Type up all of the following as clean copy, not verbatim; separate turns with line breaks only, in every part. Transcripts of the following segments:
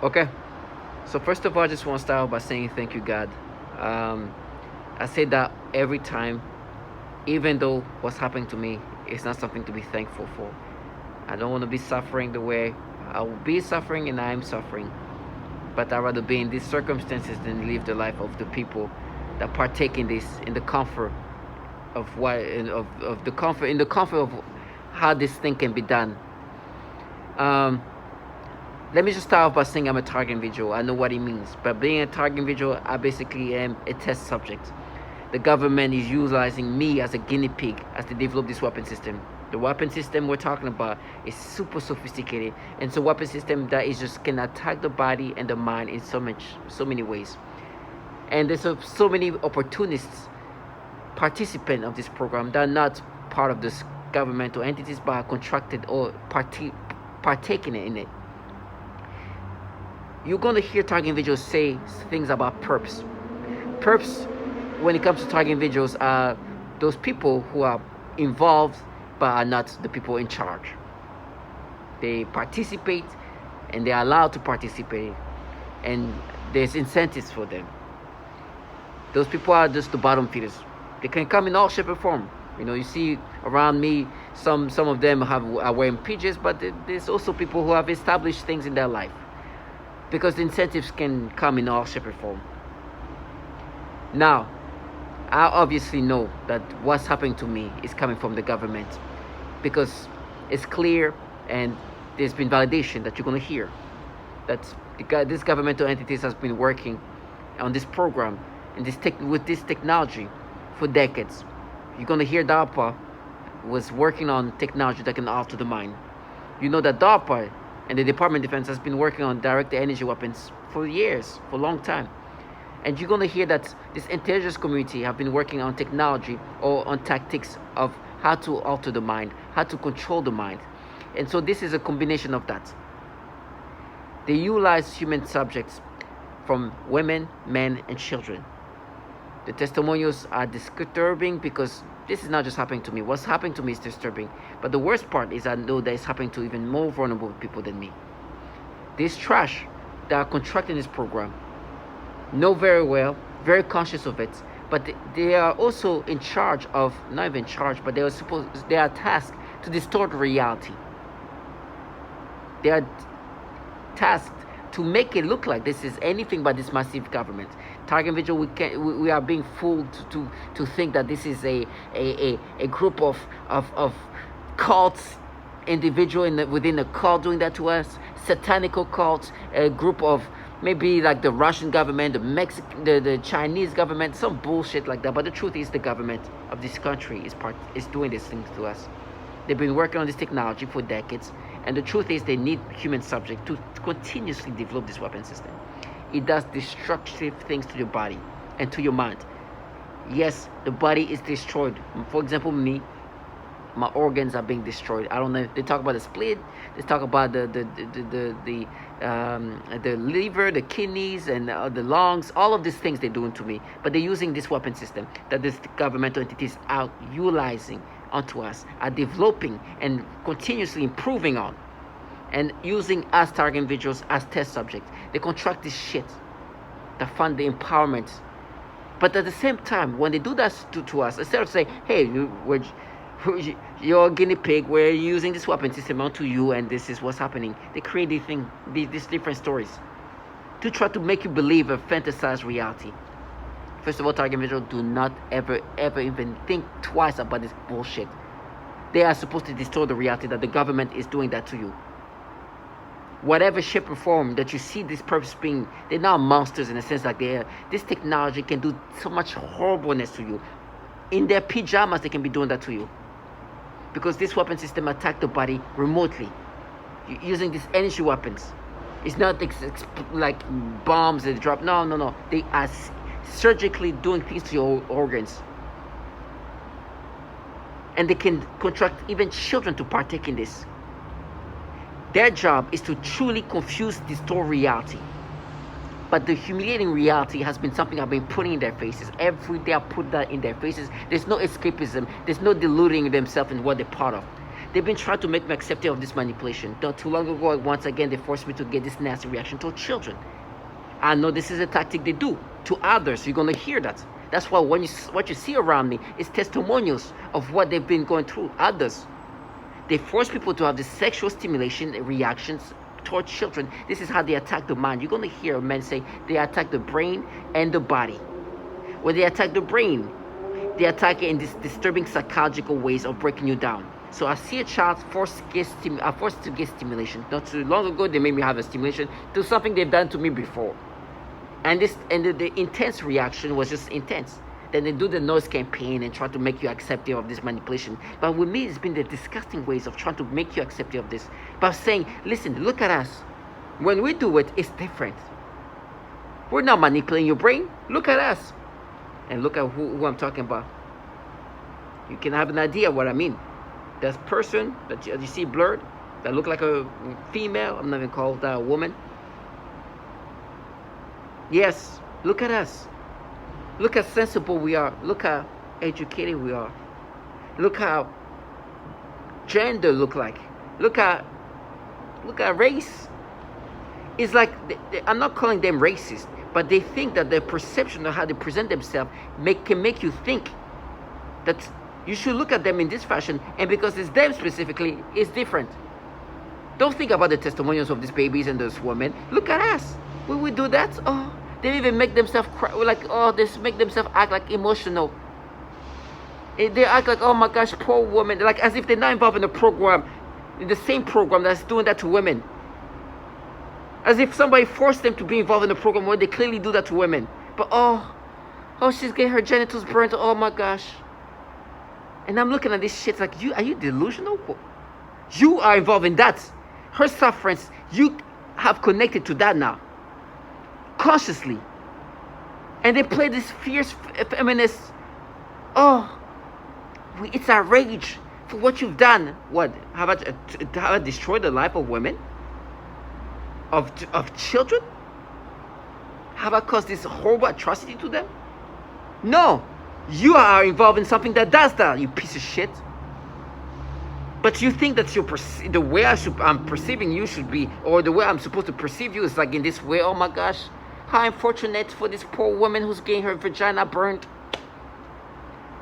Okay, so first of all, I just want to start by saying thank you, God. Um, I say that every time, even though what's happening to me is not something to be thankful for. I don't want to be suffering the way I will be suffering and I am suffering, but I'd rather be in these circumstances than live the life of the people that partake in this, in the comfort of what, of the comfort, in the comfort of how this thing can be done. Um, Let me just start off by saying I'm a target individual. I know what it means. But being a target individual, I basically am a test subject. The government is utilizing me as a guinea pig as they develop this weapon system. The weapon system we're talking about is super sophisticated, and it's a weapon system that is just can attack the body and the mind in so many ways. And there's so many opportunists, participants of this program that are not part of this governmental entities, but are contracted or partaking in it. You're going to hear target individuals say things about perps. Perps, when it comes to target individuals, are those people who are involved but are not the people in charge. They participate and they are allowed to participate, and there's incentives for them. Those people are just the bottom feeders. They can come in all shape or form. You see around me, some of them are wearing PJs, but there's also people who have established things in their life, because the incentives can come in all shape or form. Now, I obviously know that what's happening to me is coming from the government, because it's clear and there's been validation that you're going to hear that this governmental entities has been working on this program and with this technology for decades. You're going to hear DARPA was working on technology that can alter the mind. You know that DARPA and the Department of Defense has been working on direct energy weapons for years, for a long time. And you're going to hear that this intelligence community have been working on technology or on tactics of how to alter the mind, how to control the mind. And so this is a combination of that. They utilize human subjects from women, men, and children. The testimonials are disturbing because this is not just happening to me. What's happening to me is disturbing. But the worst part is I know that it's happening to even more vulnerable people than me. These trash that are contracting this program know very well, very conscious of it, but they are also in charge of, not even charged, but they are tasked to distort reality. They are tasked to make it look like this is anything but this massive government. Target individual, we are being fooled to think that this is a group of cults, individual within a cult doing that to us, satanical cults, a group of maybe like the Russian government, the Chinese government, some bullshit like that. But the truth is the government of this country is doing these things to us. They've been working on this technology for decades, and the truth is they need human subject to continuously develop this weapon system. It does destructive things to your body and to your mind. Yes, the body is destroyed. For example, me, my organs are being destroyed. I don't know if they talk about the split, they talk about the liver, the kidneys, and the lungs. All of these things they're doing to me, but they're using this weapon system that these governmental entities are utilizing onto us, are developing and continuously improving on, and using us target individuals as test subjects. They contract this shit to fund the empowerment. But at the same time, when they do that to us, instead of saying, hey, you're a guinea pig, we're using this weapon system onto you and this is what's happening, they create these different stories to try to make you believe a fantasized reality. First of all, target individuals, do not ever even think twice about this bullshit. They are supposed to distort the reality that the government is doing that to you. Whatever shape or form that you see these Perps being, they're not monsters in a sense like this technology can do so much horribleness to you. In their pajamas, they can be doing that to you. Because this weapon system attack the body remotely. Using these energy weapons. It's not like bombs that drop. No. They are surgically doing things to your organs. And they can contract even children to partake in this. Their job is to truly confuse, distort reality. But the humiliating reality has been something I've been putting in their faces. Every day I put that in their faces. There's no escapism. There's no deluding themselves in what they're part of. They've been trying to make me accepting of this manipulation. Not too long ago, once again, they forced me to get this nasty reaction toward children. I know this is a tactic they do to others. You're gonna hear that. That's why what you see around me is testimonials of what they've been going through. Others, they force people to have this sexual stimulation reactions toward children. This is how they attack the mind. You're gonna hear men say they attack the brain and the body. When they attack the brain, they attack it in these disturbing psychological ways of breaking you down. So I see a child forced to get stimulation. Not too long ago, they made me have a stimulation to something they've done to me before. And the intense reaction was just intense. Then they do the noise campaign and try to make you accepting of this manipulation. But with me, it's been the disgusting ways of trying to make you accepting of this. By saying, listen, look at us. When we do it, it's different. We're not manipulating your brain. Look at us. And look at who I'm talking about. You can have an idea what I mean. That person that you see blurred, that look like a female, I'm not even called that a woman. Yes, look at us. Look how sensible we are. Look how educated we are. Look how gender look like. Look at race. It's like I'm not calling them racist, but they think that their perception of how they present themselves can make you think that you should look at them in this fashion, and because it's them specifically, it's different. Don't think about the testimonials of these babies and those women. Look at us. When we do that, oh, they even make themselves cry, like, oh, they make themselves act like emotional. They act like, oh my gosh, poor woman, like as if they're not involved in the program, in the same program that's doing that to women. As if somebody forced them to be involved in the program when they clearly do that to women. But oh, she's getting her genitals burnt. Oh my gosh. And I'm looking at this shit like, are you delusional? You are involved in that. Her sufferance, you have connected to that now. Consciously. And they play this fierce feminist. Oh, it's our rage for what you've done. What? Have I destroyed the life of women? Of children? Have I caused this horrible atrocity to them? No. You are involved in something that does that, you piece of shit. But you think that the way I'm perceiving you should be, or the way I'm supposed to perceive you is like in this way. Oh my gosh, how unfortunate for this poor woman who's getting her vagina burned.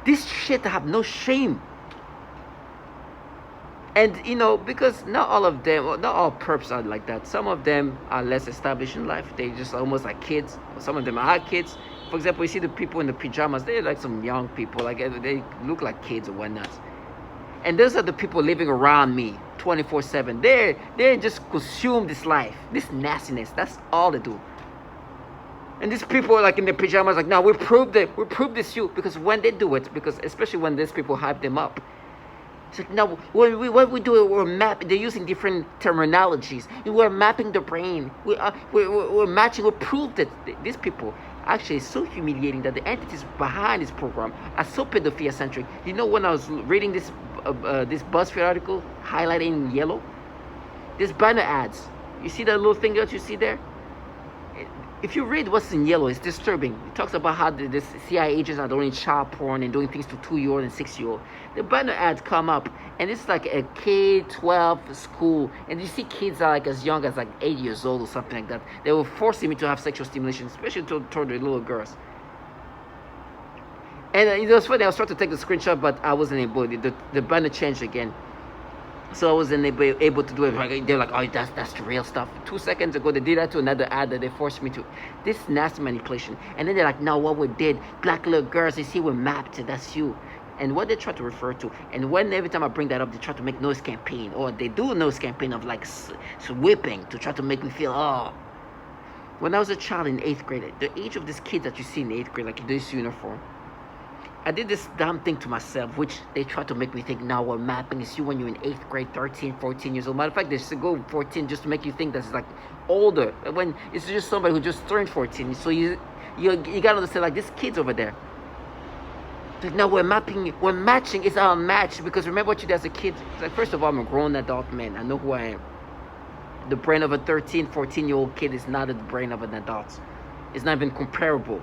This shit have no shame. And because not all of them, not all perps are like that. Some of them are less established in life. They just almost like kids. Some of them are kids. For example, you see the people in the pajamas, they're like some young people, like they look like kids or whatnot. And those are the people living around me 24/7. They just consume this life, this nastiness. That's all they do. And these people are like in the pajamas, like, no, we proved it. We proved this you. Because when they do it, because especially when these people hype them up, it's like, no, what we do, we're mapping. They're using different terminologies. We're mapping the brain. We're matching. We proved it. These people actually is so humiliating that the entities behind this program are so pedophilia-centric. You know, when I was reading this BuzzFeed article highlighted in yellow, this banner ads. You see that little thing that you see there? If you read what's in yellow, it's disturbing. It talks about how the CIA agents are doing child porn and doing things to 2-year-old and 6-year-old. The banner ads come up, and it's like a K-12 school, and you see kids are like as young as like 8 years old or something like that. They were forcing me to have sexual stimulation, especially toward the little girls. And it was funny. I was trying to take the screenshot, but I wasn't able. The banner changed again. So I wasn't able to do it. They're like, oh, that's the real stuff. 2 seconds ago, they did that to another ad that they forced me to. This nasty manipulation. And then they're like, no, what we did, black little girls, they see we're mapped, that's you. And what they try to refer to, and every time I bring that up, they try to make noise campaign, or they do a noise campaign of like whipping to try to make me feel, oh. When I was a child in 8th grade, the age of these kids that you see in 8th grade, like in this uniform, I did this dumb thing to myself, which they try to make me think, now we're mapping is you when you're in 8th grade, 13, 14 years old. Matter of fact, they should go 14 just to make you think that's like older. When it's just somebody who just turned 14. So you gotta understand, like, this kid's over there. Like, no, we're matching, it's our match. Because remember what you did as a kid. It's like, first of all, I'm a grown adult man. I know who I am. The brain of a 13, 14-year-old kid is not the brain of an adult. It's not even comparable.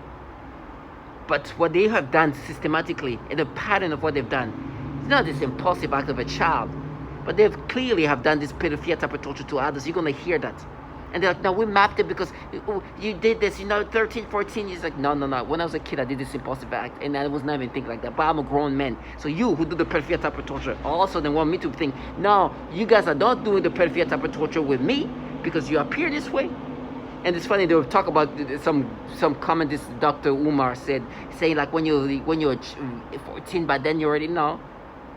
But what they have done systematically, and the pattern of what they've done, it's not this impulsive act of a child, but they clearly have done this pedophilia type of torture to others. You're gonna hear that. And they're like, no, we mapped it because you did this, 13, 14. He's like, no. When I was a kid, I did this impulsive act, and I was not even thinking like that. But I'm a grown man. So you who do the pedophilia type of torture also then want me to think, no, you guys are not doing the pedophilia type of torture with me because you appear this way. And it's funny, they will talk about some comment this Dr. Umar said, saying like when you're 14, but then you already know.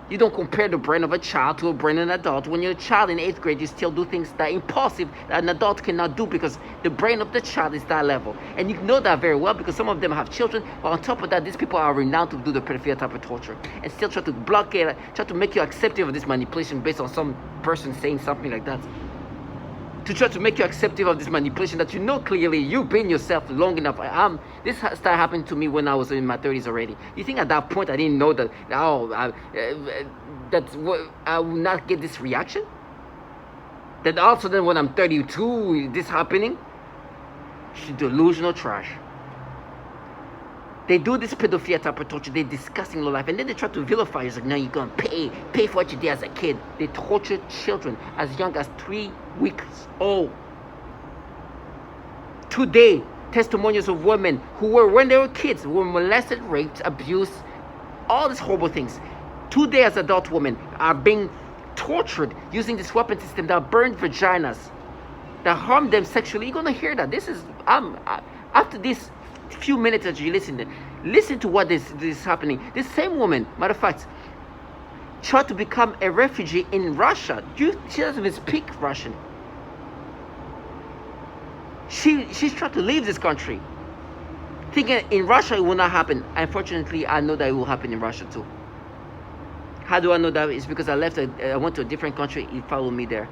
You don't compare the brain of a child to a brain of an adult. When you're a child in 8th grade, you still do things that are impulsive that an adult cannot do because the brain of the child is that level. And you know that very well because some of them have children. But on top of that, these people are renowned to do the pedophilia type of torture and still try to block it, try to make you accepting of this manipulation based on some person saying something like that. To try to make you accepting of this manipulation that you know clearly you've been yourself long enough. This started happening to me when I was in my 30s already. You think at that point I didn't know that I will not get this reaction? That also then when I'm 32, this happening? She's delusional trash. They do this pedophilia type of torture. They're discussing low life, and then they try to vilify you. It's like, no, you're gonna pay for what you did as a kid. They torture children as young as 3 weeks old. Today, testimonials of women who were, when they were kids, were molested, raped, abused, all these horrible things. Today, as adult women, are being tortured using this weapon system that burned vaginas, that harm them sexually. You're gonna hear that. This is after this few minutes that you listen to what is happening. This same woman, matter of fact, tried to become a refugee in Russia. She doesn't even speak Russian. She's trying to leave this country, thinking in Russia it will not happen. Unfortunately, I know that it will happen in Russia too. How do I know that? It's because I went to a different country. He followed me there.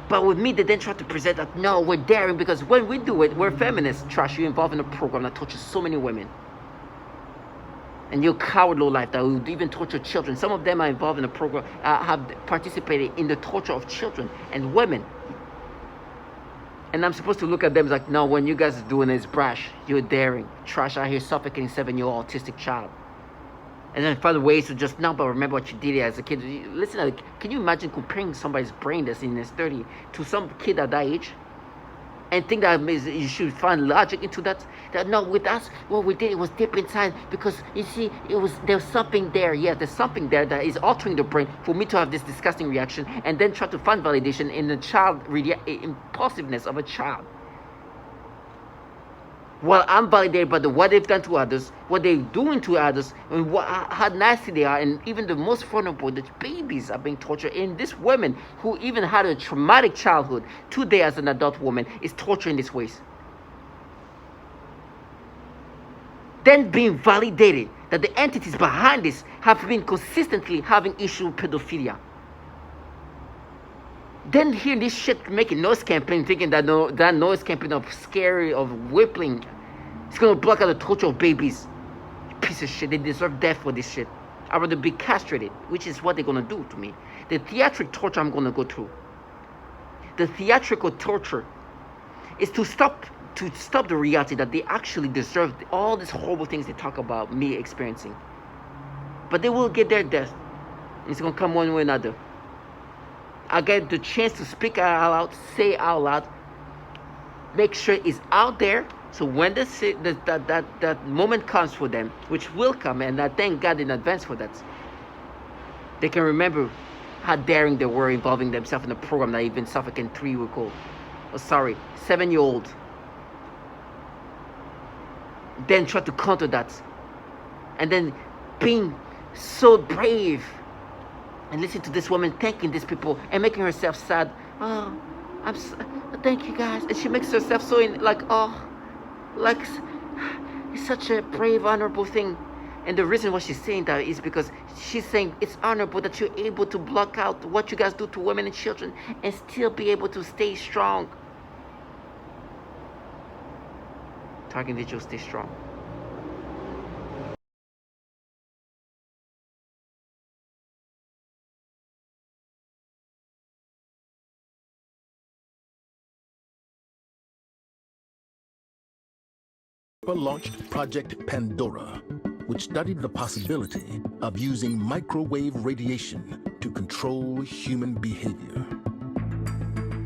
But with me, they then try to present that, no, we're daring because when we do it, we're feminists. Trash, you're involved in a program that tortures so many women. And you're coward low life that will even torture children. Some of them are involved in a program, have participated in the torture of children and women. And I'm supposed to look at them like, no, when you guys are doing this brash, you're daring. Trash out here suffocating 7-year-old autistic child. And then find ways to just but remember what you did as a kid. Listen, can you imagine comparing somebody's brain that's in his 30 to some kid at that age? And think that you should find logic into that? That no, with us, what we did, it was deep inside because you see, there's something there. Yeah, there's something there that is altering the brain for me to have this disgusting reaction and then try to find validation in the impulsiveness of a child. Well, I'm validated by what they've done to others, what they're doing to others, and how nasty they are, and even the most vulnerable, the babies are being tortured. And this woman who even had a traumatic childhood, today as an adult woman, is tortured in these ways. Then being validated that the entities behind this have been consistently having issue with pedophilia. Then hearing this shit making noise campaign, thinking that that noise campaign of scary, of whipping, it's gonna block out the torture of babies. Piece of shit, they deserve death for this shit. I'd rather be castrated, which is what they're gonna do to me. The theatric torture I'm gonna go through. The theatrical torture is to stop the reality that they actually deserve all these horrible things they talk about me experiencing. But they will get their death. It's gonna come one way or another. I get the chance to speak out loud, say out loud, make sure it's out there. So when that moment comes for them, which will come, and I thank God in advance for that, they can remember how daring they were involving themselves in a program that even suffocating 3-week-old. 7-year-old. Then try to counter that. And then being so brave. And listen to this woman thanking these people and making herself sad. Oh, thank you guys. And she makes herself so it's such a brave, honorable thing. And the reason why she's saying that is because she's saying it's honorable that you're able to block out what you guys do to women and children and still be able to stay strong. Target individuals, stay strong.
Launched Project Pandora, which studied the possibility of using microwave radiation to control human behavior.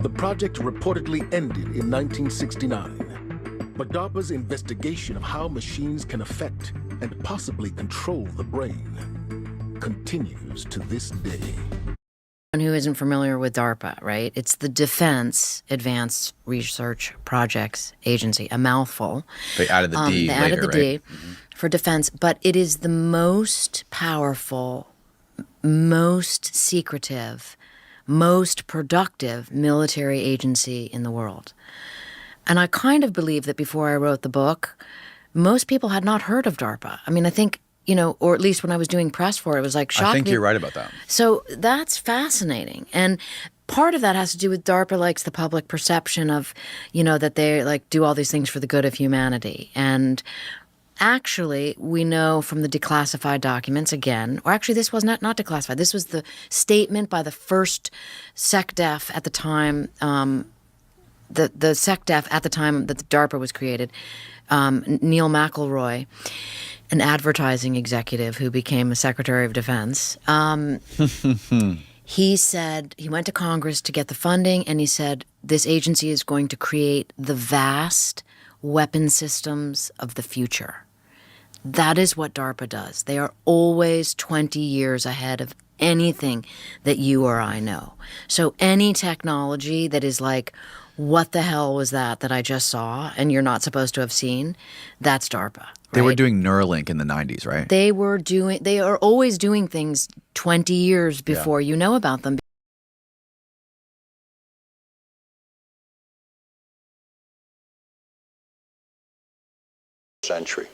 The project reportedly ended in 1969, but DARPA's investigation of how machines can affect and possibly control the brain continues to this day.
Who isn't familiar with DARPA, right? It's the Defense Advanced Research Projects Agency, a mouthful.
They added the D
they
later,
added the
right?
D for defense, but it is the most powerful, most secretive, most productive military agency in the world. And I kind of believe that before I wrote the book, most people had not heard of DARPA. I mean, I think, you know, or at least when I was doing press for it, it was like shocking.
I think you're right about that.
So that's fascinating. And part of that has to do with DARPA likes the public perception of, you know, that they like do all these things for the good of humanity. And actually, we know from the declassified documents again, or actually this was not declassified. This was the statement by the first SecDef at the time, the SecDef at the time that the DARPA was created, Neil McElroy, an advertising executive who became a Secretary of Defense. He said, he went to Congress to get the funding, and he said, this agency is going to create the vast weapon systems of the future. That is what DARPA does. They are always 20 years ahead of anything that you or I know. So any technology that is like, what the hell was that I just saw and you're not supposed to have seen, that's DARPA. Right?
They were doing Neuralink in the 90s, right?
They are always doing things 20 years before you know about them.
Century.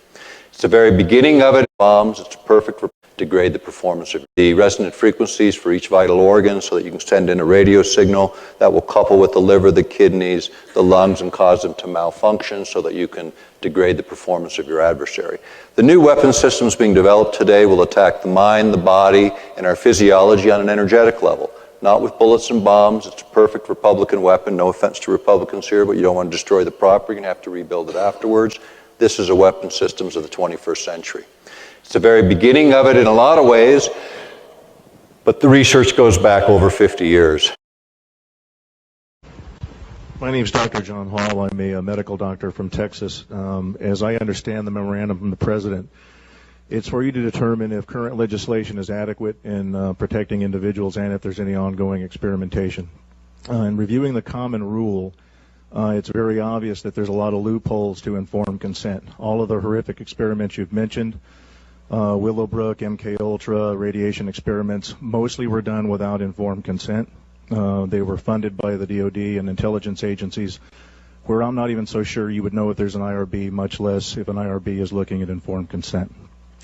It's the very beginning of it. Bombs, it's perfect for degrade the performance of the resonant frequencies for each vital organ so that you can send in a radio signal that will couple with the liver, the kidneys, the lungs, and cause them to malfunction so that you can degrade the performance of your adversary. The new weapon systems being developed today will attack the mind, the body, and our physiology on an energetic level. Not with bullets and bombs. It's a perfect Republican weapon. No offense to Republicans here, but you don't want to destroy the property. You're going to have to rebuild it afterwards. This is a weapon systems of the 21st century. It's the very beginning of it in a lot of ways, but the research goes back over 50 years.
My name is Dr. John Hall. I'm a medical doctor from Texas. As I understand the memorandum from the President, it's for you to determine if current legislation is adequate in protecting individuals and if there's any ongoing experimentation. In reviewing the common rule, it's very obvious that there's a lot of loopholes to informed consent. All of the horrific experiments you've mentioned, Willowbrook, MKUltra, radiation experiments, mostly were done without informed consent. They were funded by the DoD and intelligence agencies, where I'm not even so sure you would know if there's an IRB, much less if an IRB is looking at informed consent.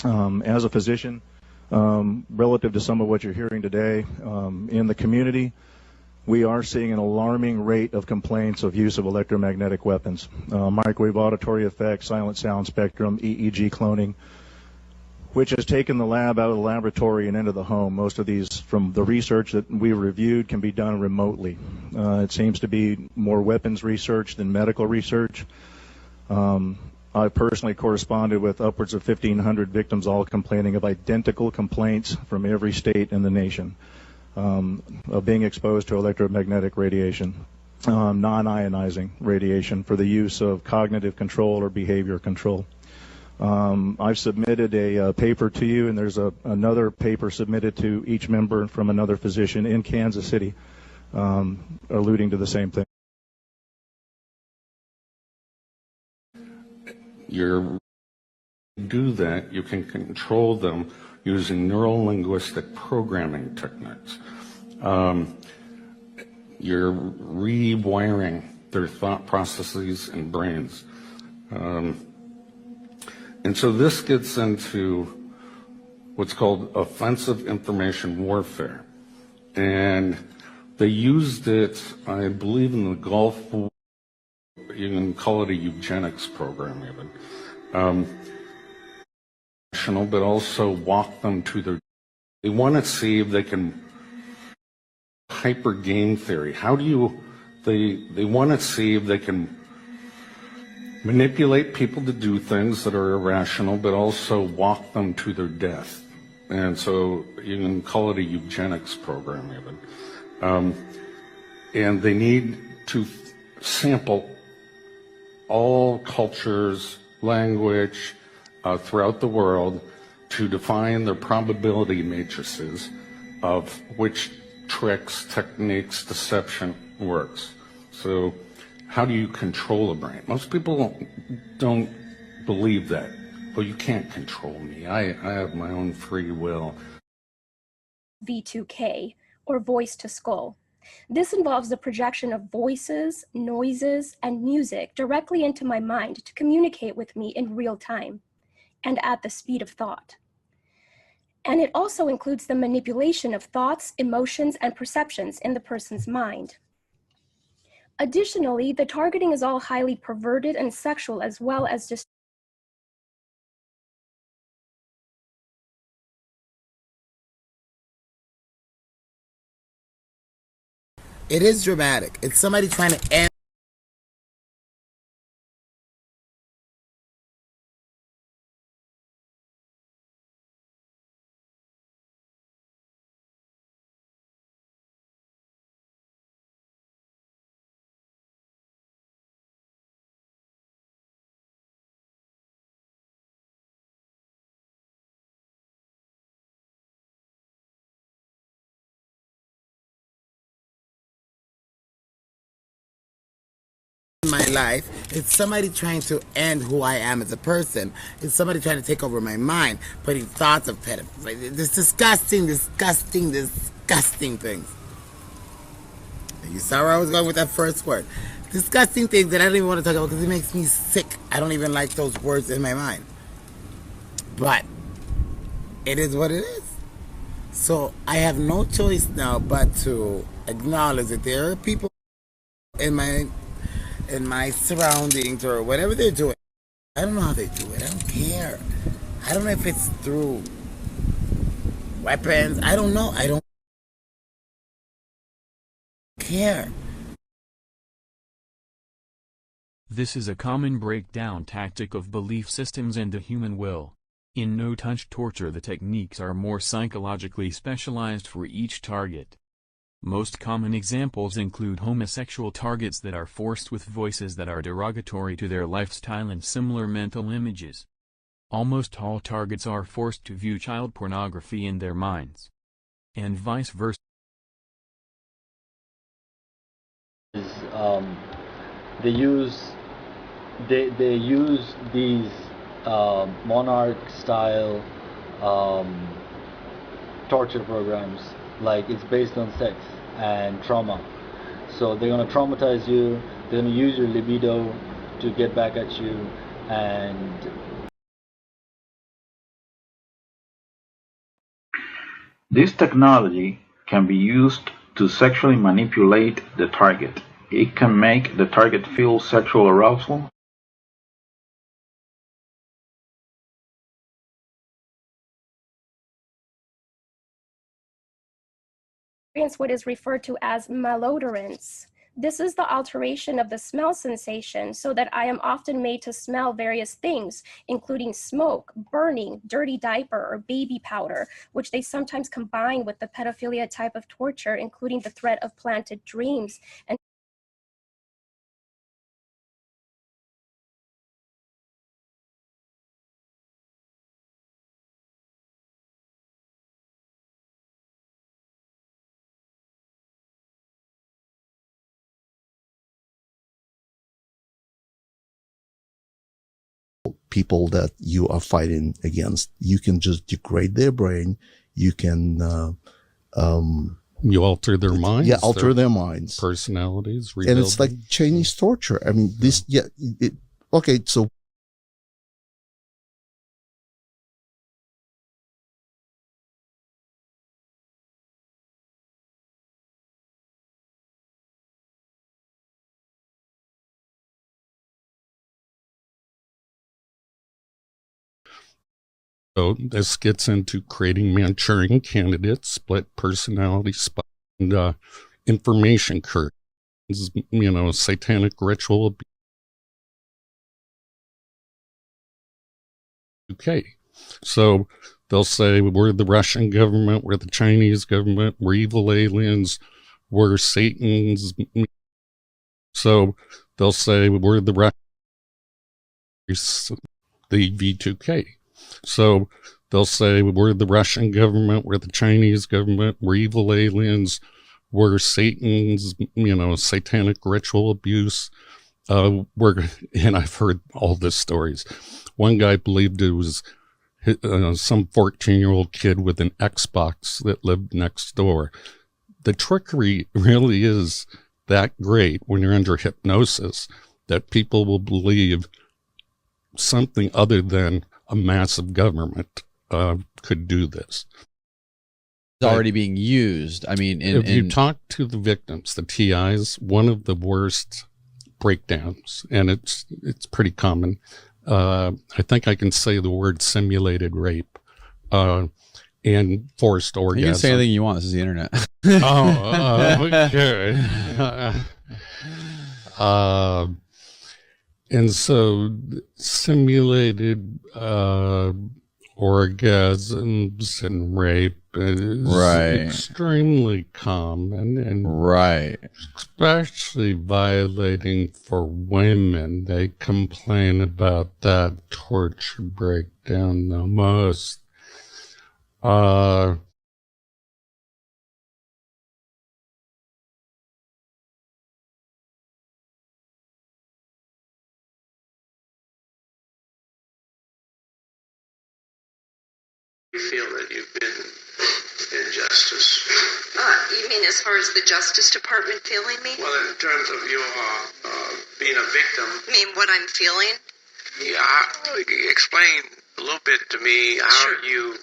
As a physician, relative to some of what you're hearing today, in the community, we are seeing an alarming rate of complaints of use of electromagnetic weapons, microwave auditory effects, silent sound spectrum, EEG cloning, which has taken the lab out of the laboratory and into the home. Most of these, from the research that we reviewed, can be done remotely. It seems to be more weapons research than medical research. I personally corresponded with upwards of 1,500 victims, all complaining of identical complaints from every state in the nation of being exposed to electromagnetic radiation, non-ionizing radiation for the use of cognitive control or behavior control. I've submitted a paper to you, and there's another paper submitted to each member from another physician in Kansas City, alluding to the same thing.
You do that, you can control them using neuro-linguistic programming techniques. You're rewiring their thought processes and brains. And so this gets into what's called offensive information warfare. And they used it, I believe, in the Gulf War. You can call it a eugenics program even. But also walk them to their... They want to see if they can... Hyper game theory. How do you... They want to see if they can manipulate people to do things that are irrational, but also walk them to their death. And so you can call it a eugenics program even. And they need to sample all cultures, language throughout the world to define their probability matrices of which tricks, techniques, deception works. So how do you control a brain? Most people don't believe that. Well, you can't control me. I have my own free will.
V2K, or voice to skull. This involves the projection of voices, noises, and music directly into my mind to communicate with me in real time and at the speed of thought. And it also includes the manipulation of thoughts, emotions, and perceptions in the person's mind. Additionally, the targeting is all highly perverted and sexual, as well as just
It is dramatic. It's somebody trying to end. My life. It's somebody trying to end who I am as a person. It's somebody trying to take over my mind, putting thoughts of pedophilia. This disgusting things. You saw where I was going with that first word. Disgusting things that I don't even want to talk about because it makes me sick. I don't even like those words in my mind. But it is what it is. So I have no choice now but to acknowledge that there are people in my surroundings or whatever they're doing. I don't know how they do it. I don't care. I don't know if it's through weapons. I don't know. I don't care.
This is a common breakdown tactic of belief systems and the human will. In no-touch torture, the techniques are more psychologically specialized for each target. Most common examples include homosexual targets that are forced with voices that are derogatory to their lifestyle and similar mental images. Almost all targets are forced to view child pornography in their minds. And vice versa.
They use these monarch-style torture programs, like it's based on sex and trauma. So they're gonna traumatize you, they're gonna use your libido to get back at you, and
this technology can be used to sexually manipulate the target. It can make the target feel sexual arousal.
What is referred to as malodorance. This is the alteration of the smell sensation so that I am often made to smell various things, including smoke, burning, dirty diaper, or baby powder, which they sometimes combine with the pedophilia type of torture, including the threat of planted dreams and
people that you are fighting against. You can just degrade their brain. You can
you alter their minds.
Yeah, alter their minds,
personalities,
and it's like Chinese torture. I mean, this. Yeah. Okay. So.
So this gets into creating Manchurian candidates, split personality, and information curtains, satanic ritual abuse. UK. So they'll say, we're the Russian government, we're the Chinese government, we're evil aliens, we're Satan's. So they'll say, we're the the V2K. So they'll say, we're the Russian government, we're the Chinese government, we're evil aliens, we're Satan's, satanic ritual abuse. And I've heard all these stories. One guy believed it was some 14-year-old kid with an Xbox that lived next door. The trickery really is that great when you're under hypnosis that people will believe something other than a massive government could do this.
It's already being used. I mean,
if you talk to the victims, the TIs, one of the worst breakdowns, and it's pretty common. I think I can say the word simulated rape and forced orgasm.
You can say anything you want. This is the internet.
Okay. And so simulated orgasms and rape is extremely common, and especially violating for women. They complain about that torture breakdown the most.
You feel that you've been injustice?
You mean as far as the Justice Department feeling me?
Well, in terms of your being a victim.
You mean what I'm feeling?
Yeah, explain a little bit to me how you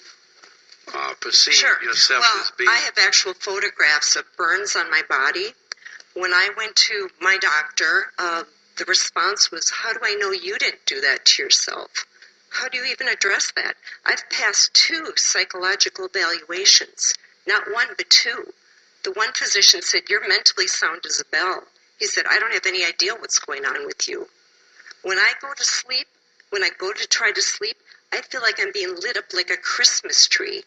perceive yourself as being.
I have actual photographs of burns on my body. When I went to my doctor, the response was, "How do I know you didn't do that to yourself? How do you even address that?" I've passed 2 psychological evaluations, not 1 but 2. The one physician said, "You're mentally sound as a bell." He said, "I don't have any idea what's going on with you." When I go to sleep, when I go to try to sleep, I feel like I'm being lit up like a Christmas tree.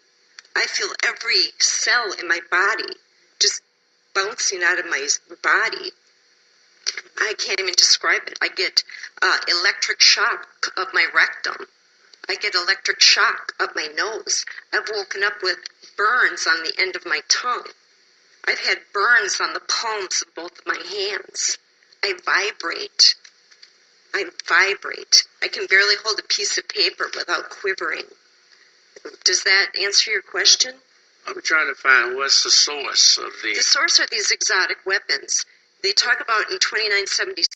I feel every cell in my body just bouncing out of my body. I can't even describe it. I get electric shock of my rectum. I get electric shock up my nose. I've woken up with burns on the end of my tongue. I've had burns on the palms of both of my hands. I vibrate. I can barely hold a piece of paper without quivering. Does that answer your question?
I'm trying to find what's the source of the...
The source are these exotic weapons. They talk about in 2976,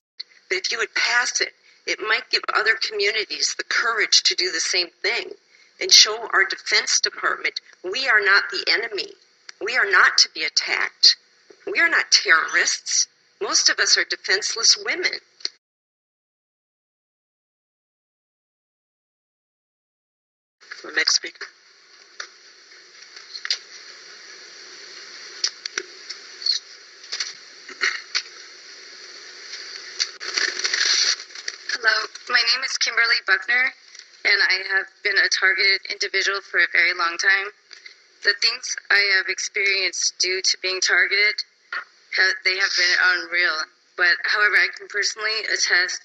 but if you would pass it, it might give other communities the courage to do the same thing and show our Defense Department we are not the enemy. We are not to be attacked. We are not terrorists. Most of us are defenseless women. The next speaker.
Hello, my name is Kimberly Buckner, and I have been a targeted individual for a very long time. The things I have experienced due to being targeted, they have been unreal. But however, I can personally attest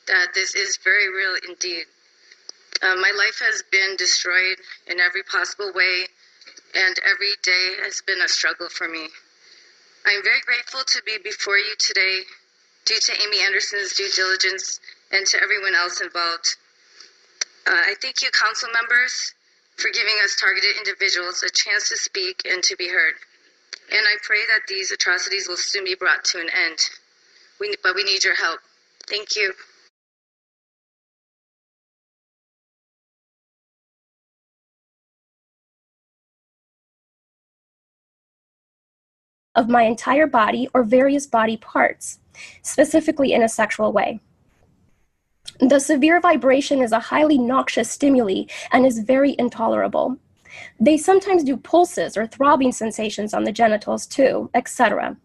that this is very real indeed. My life has been destroyed in every possible way, and every day has been a struggle for me. I'm very grateful to be before you today due to Amy Anderson's due diligence and to everyone else involved. I thank you, council members, for giving us targeted individuals a chance to speak and to be heard. And I pray that these atrocities will soon be brought to an end. But we need your help. Thank you.
Of my entire body or various body parts, specifically in a sexual way. The severe vibration is a highly noxious stimuli and is very intolerable. They sometimes do pulses or throbbing sensations on the genitals too, etc.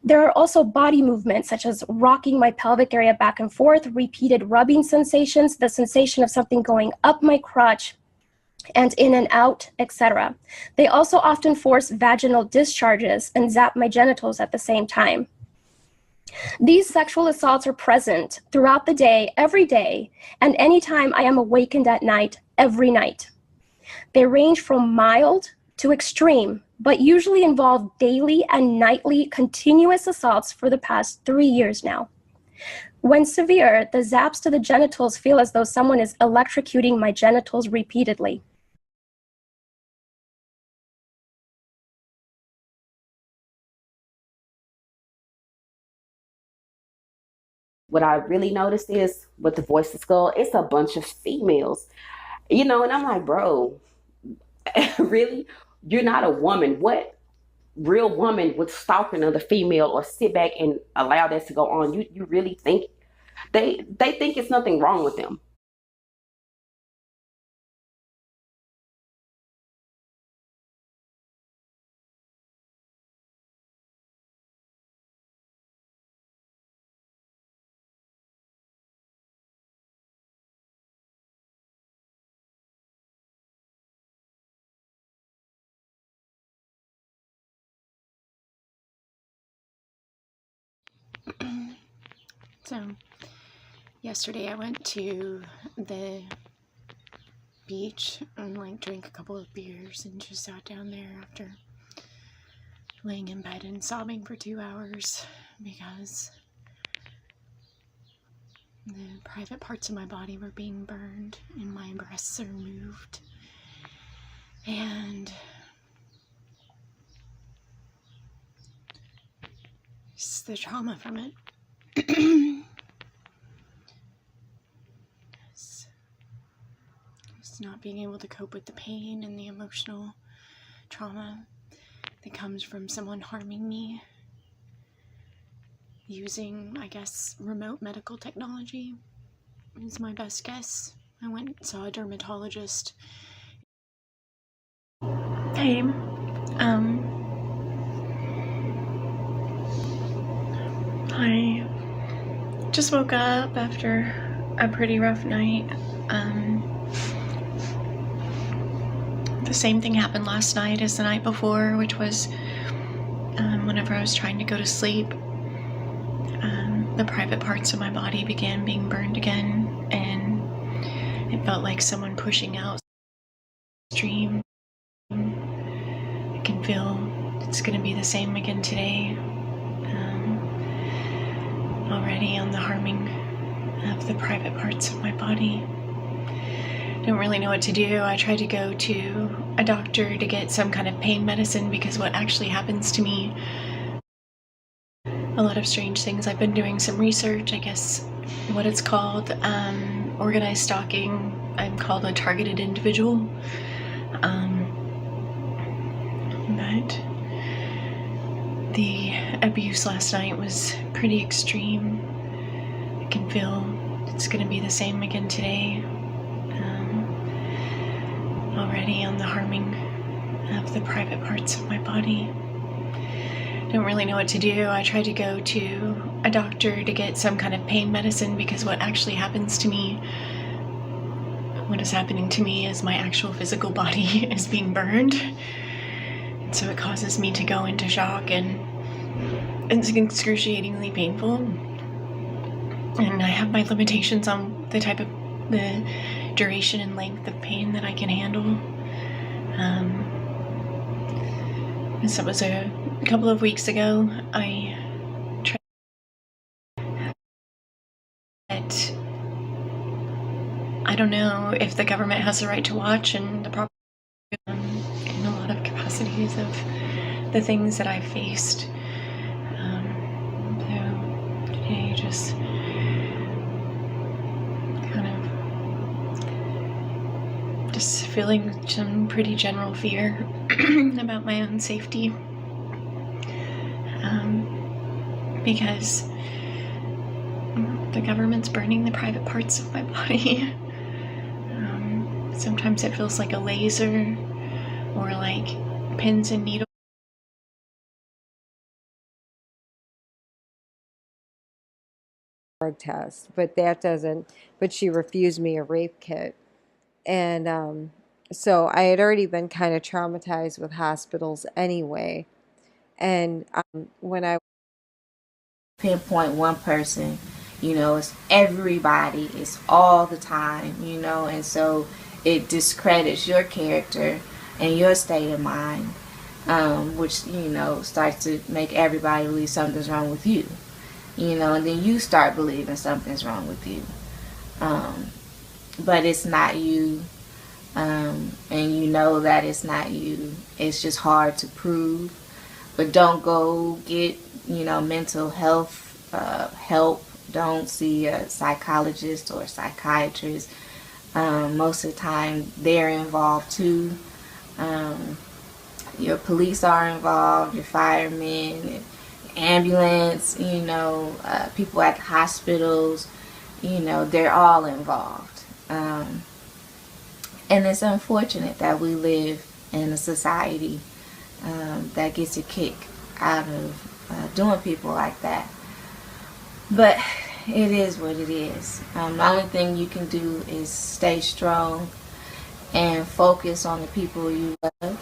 There are also body movements such as rocking my pelvic area back and forth, repeated rubbing sensations, the sensation of something going up my crotch and in and out, etc. They also often force vaginal discharges and zap my genitals at the same time. These sexual assaults are present throughout the day, every day, and anytime I am awakened at night, every night. They range from mild to extreme, but usually involve daily and nightly continuous assaults for the past 3 years now. When severe, the zaps to the genitals feel as though someone is electrocuting my genitals repeatedly.
What I really noticed is with the voice of skull, it's a bunch of females, and I'm like, bro, really? You're not a woman. What real woman would stalk another female or sit back and allow that to go on? You really think they think it's nothing wrong with them?
So, yesterday I went to the beach and drank a couple of beers and just sat down there after laying in bed and sobbing for 2 hours because the private parts of my body were being burned and my breasts are removed. And just the trauma from it. Just not being able to cope with the pain and the emotional trauma that comes from someone harming me using, I guess, remote medical technology is my best guess. I went and saw a dermatologist. Hey, I just woke up after a pretty rough night. The same thing happened last night as the night before, which was whenever I was trying to go to sleep, the private parts of my body began being burned again, and it felt like someone pushing out stream. I can feel it's going to be the same again today. Already on the harming of the private parts of my body. Don't really know what to do. I tried to go to a doctor to get some kind of pain medicine because what actually happens to me, a lot of strange things. I've been doing some research, I guess what it's called, organized stalking. I'm called a targeted individual. But the abuse last night was pretty extreme. I can feel it's going to be the same again today. Already on the harming of the private parts of my body. Don't really know what to do. I tried to go to a doctor to get some kind of pain medicine because what actually happens to me, what is happening to me is my actual physical body is being burned. And so it causes me to go into shock and it's excruciatingly painful. And I have my limitations on the duration and length of pain that I can handle. So it was a couple of weeks ago, I tried it. I don't know if the government has the right to watch and the proper in a lot of capacities of the things that I've faced. So today just just feeling some pretty general fear about my own safety, because the government's burning the private parts of my body. Sometimes it feels like a laser or like pins and needles.
drug test, but that doesn't, but she refused me a rape kit. And so I had already been kind of traumatized with hospitals anyway. And when I
pinpoint one person, it's everybody, it's all the time, and so it discredits your character and your state of mind, which, starts to make everybody believe something's wrong with you, and then you start believing something's wrong with you. But it's not you, and you know that it's not you. It's just hard to prove. But don't go get, mental health help. Don't see a psychologist or a psychiatrist. Most of the time, they're involved too. Your police are involved, your firemen, ambulance, people at hospitals, they're all involved. And it's unfortunate that we live in a society that gets a kick out of doing people like that. But it is what it is. The only thing you can do is stay strong and focus on the people you love.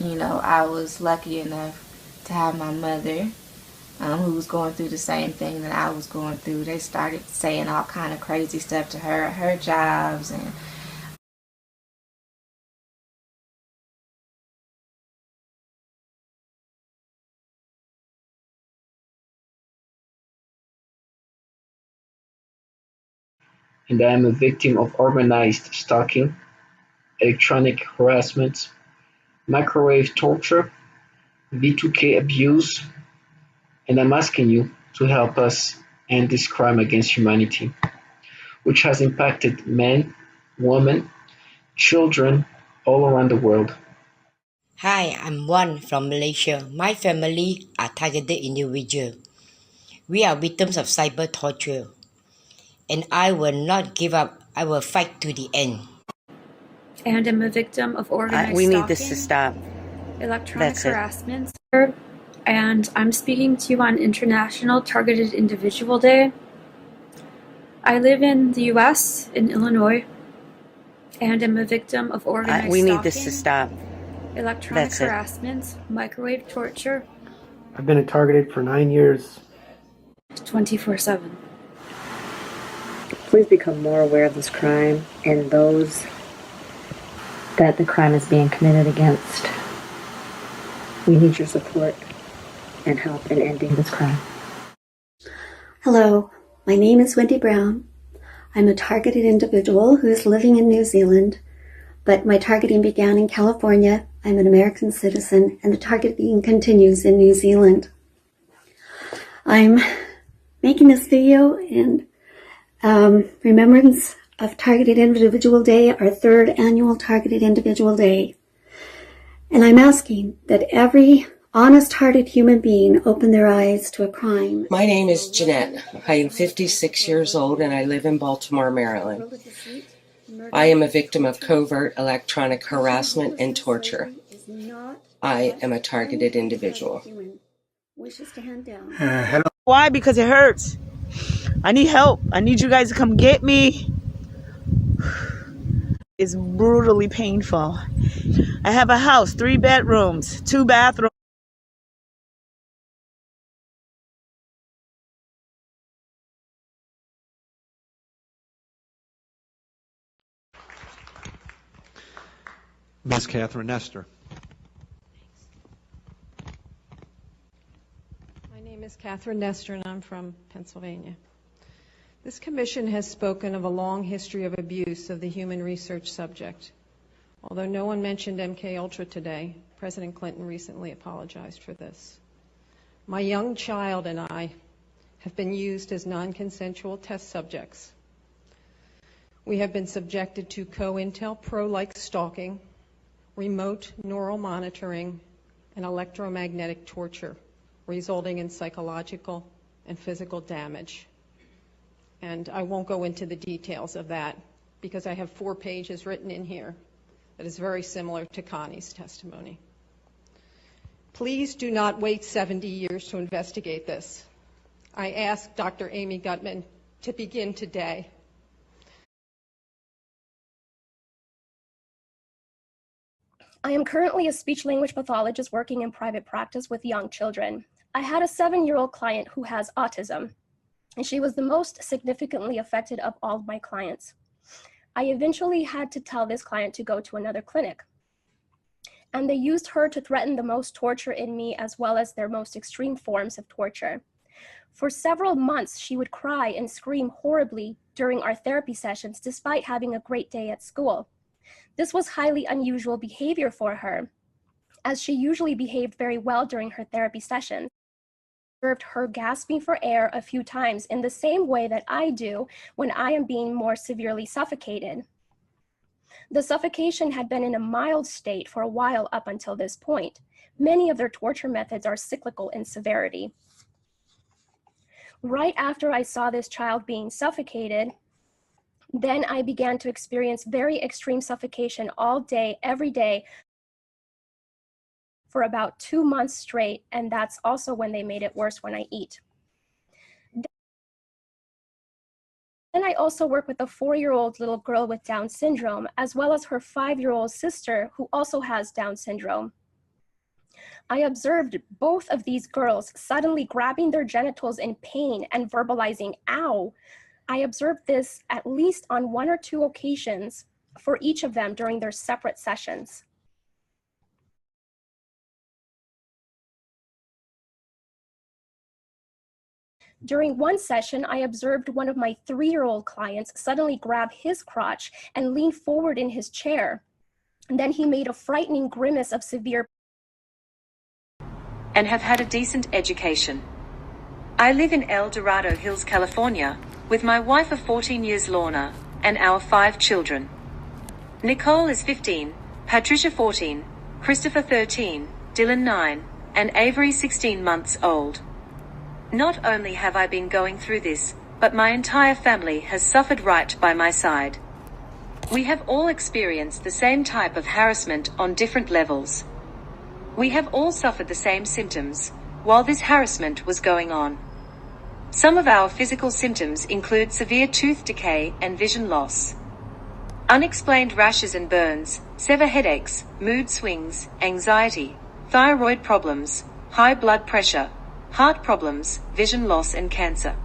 I was lucky enough to have my mother, who was going through the same thing that I was going through. They started saying all kind of crazy stuff to her at her jobs, and
I am a victim of organized stalking, electronic harassment, microwave torture, V2K abuse, and I'm asking you to help us end this crime against humanity, which has impacted men, women, children all around the world.
Hi, I'm Wan from Malaysia. My family are targeted individuals. We are victims of cyber torture. And I will not give up. I will fight to the end.
And I'm a victim of organized
We
stalking,
need this to stop.
electronic
That's it.
harassment, and I'm speaking to you on International Targeted Individual Day. I live in the U.S., in Illinois, and I'm a victim of organized
We
stalking,
need this to stop.
electronic
That's it.
harassment, microwave torture,
I've been targeted for 9 years.
24/7.
Please become more aware of this crime and those that the crime is being committed against. We need your support and help in ending this crime.
Hello, my name is Wendy Brown. I'm a targeted individual who is living in New Zealand, but my targeting began in California. I'm an American citizen, and the targeting continues in New Zealand. I'm making this video in remembrance of Targeted Individual Day, our third annual Targeted Individual Day. And I'm asking that every honest-hearted human being open their eyes to a crime.
My name is Jeanette. I am 56 years old and I live in Baltimore, Maryland. I am a victim of covert electronic harassment and torture. I am a targeted individual.
Hello. Why? Because it hurts. I need help. I need you guys to come get me. It's brutally painful. I have a house, 3 bedrooms, 2 bathrooms.
Ms. Catherine Nestor.
My name is Catherine Nestor, and I'm from Pennsylvania. This commission has spoken of a long history of abuse of the human research subject. Although no one mentioned MKUltra today, President Clinton recently apologized for this. My young child and I have been used as non-consensual test subjects. We have been subjected to COINTELPRO-like stalking, remote neural monitoring, and electromagnetic torture, resulting in psychological and physical damage. And I won't go into the details of that because I have 4 pages written in here that is very similar to Connie's testimony. Please do not wait 70 years to investigate this. I ask Dr. Amy Gutman to begin today.
I am currently a speech-language pathologist working in private practice with young children. I had a 7-year-old client who has autism, and she was the most significantly affected of all of my clients. I eventually had to tell this client to go to another clinic, and they used her to threaten the most torture in me as well as their most extreme forms of torture. For several months, she would cry and scream horribly during our therapy sessions despite having a great day at school. This was highly unusual behavior for her, as she usually behaved very well during her therapy sessions. I observed her gasping for air a few times in the same way that I do when I am being more severely suffocated. The suffocation had been in a mild state for a while up until this point. Many of their torture methods are cyclical in severity. Right after I saw this child being suffocated, then I began to experience very extreme suffocation all day, every day, for about 2 months straight, and that's also when they made it worse when I eat. Then I also work with a 4-year-old little girl with Down syndrome, as well as her 5-year-old sister who also has Down syndrome. I observed both of these girls suddenly grabbing their genitals in pain and verbalizing, "ow." I observed this at least on 1 or 2 occasions for each of them during their separate sessions. During one session, I observed one of my 3-year-old clients suddenly grab his crotch and lean forward in his chair. And then he made a frightening grimace of severe
and have had a decent education. I live in El Dorado Hills, California, with my wife of 14 years, Lorna, and our 5 children. Nicole is 15, Patricia 14, Christopher 13, Dylan 9, and Avery 16 months old. Not only have I been going through this, but my entire family has suffered right by my side. We have all experienced the same type of harassment on different levels. We have all suffered the same symptoms while this harassment was going on. Some of our physical symptoms include severe tooth decay and vision loss, unexplained rashes and burns, severe headaches, mood swings, anxiety, thyroid problems, high blood pressure, heart problems, vision loss, and cancer.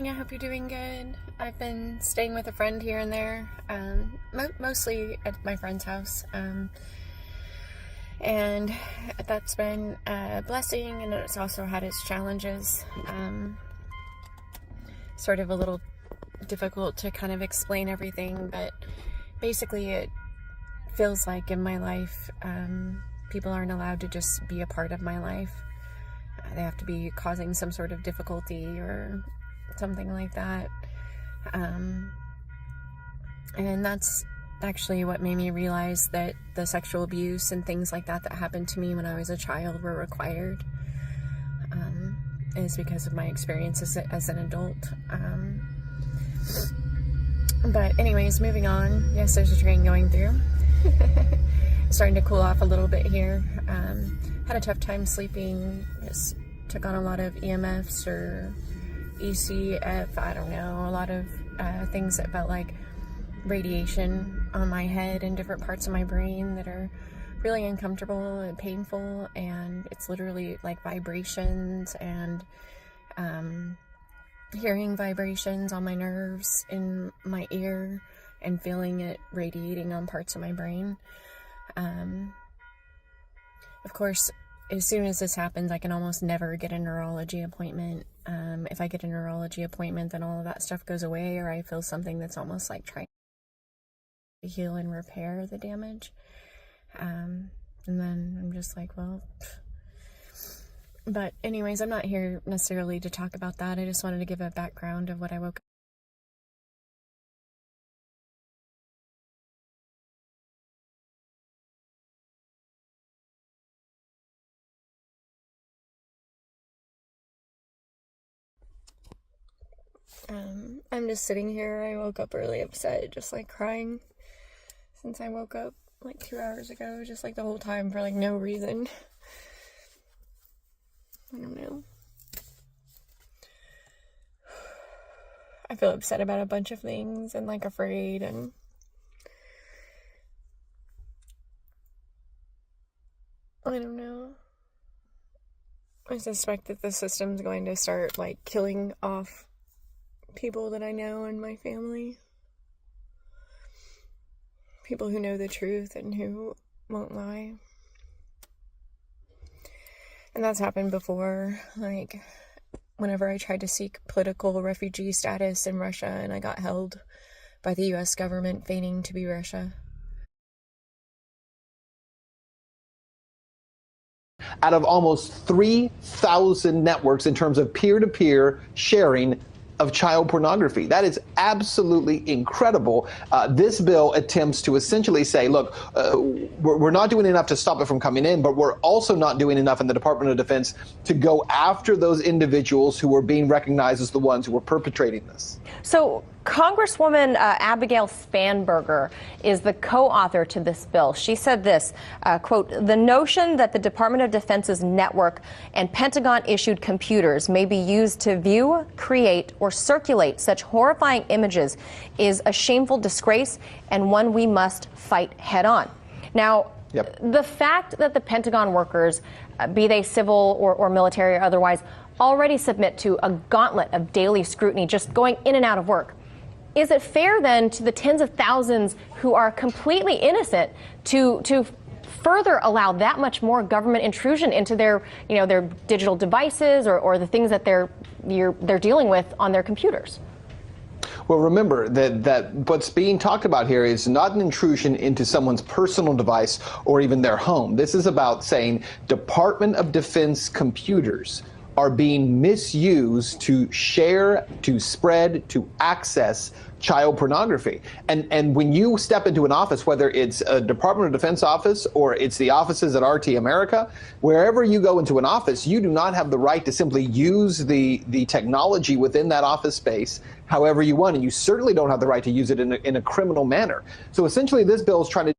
I hope you're doing good. I've been staying with a friend here and there, mostly at my friend's house, and that's been a blessing, and it's also had its challenges. Sort of a little difficult to kind of explain everything, but basically it feels like in my life, people aren't allowed to just be a part of my life. They have to be causing some sort of difficulty or something like that. And that's actually what made me realize that the sexual abuse and things like that that happened to me when I was a child were required, is because of my experiences as an adult. But anyways, moving on. Yes, there's a train going through. Starting to cool off a little bit here. Had a tough time sleeping. Just took on a lot of EMFs or ECF, I don't know, a lot of things that felt like radiation on my head and different parts of my brain that are really uncomfortable and painful, and it's literally like vibrations and hearing vibrations on my nerves in my ear and feeling it radiating on parts of my brain. Of course, as soon as this happens, I can almost never get a neurology appointment. If I get a neurology appointment, then all of that stuff goes away, or I feel something that's almost like trying to heal and repair the damage. And then I'm just like, well, but anyways, I'm not here necessarily to talk about that. I just wanted to give a background of what I woke up
I'm just sitting here. I woke up really upset, just like crying since I woke up like 2 hours ago, just like the whole time for like no reason. I don't know. I feel upset about a bunch of things and like afraid, and I don't know. I suspect that the system's going to start like killing off people that I know in my family. People who know the truth and who won't lie. And that's happened before, like whenever I tried to seek political refugee status in Russia and I got held by the US government feigning to be Russia.
Out of almost 3,000 networks in terms of peer-to-peer sharing of child pornography. That is absolutely incredible. This bill attempts to essentially say, look, we're not doing enough to stop it from coming in, but we're also not doing enough in the Department of Defense to go after those individuals who are being recognized as the ones who were perpetrating this.
So Congresswoman Abigail Spanberger is the co-author to this bill. She said this, quote, "The notion that the Department of Defense's network and Pentagon-issued computers may be used to view, create, or circulate such horrifying images is a shameful disgrace and one we must fight head-on." Now, the fact that the Pentagon workers, be they civil or military or otherwise, already submit to a gauntlet of daily scrutiny just going in and out of work, is it fair then to the tens of thousands who are completely innocent to further allow that much more government intrusion into their, their digital devices or the things that they're dealing with on their computers?
Well, remember that what's being talked about here is not an intrusion into someone's personal device or even their home. This is about saying Department of Defense computers are being misused to share, to spread, to access child pornography. And when you step into an office, whether it's a Department of Defense office or it's the offices at RT America, wherever you go into an office, you do not have the right to simply use the technology within that office space however you want. And you certainly don't have the right to use it in a criminal manner. So essentially, this bill is trying to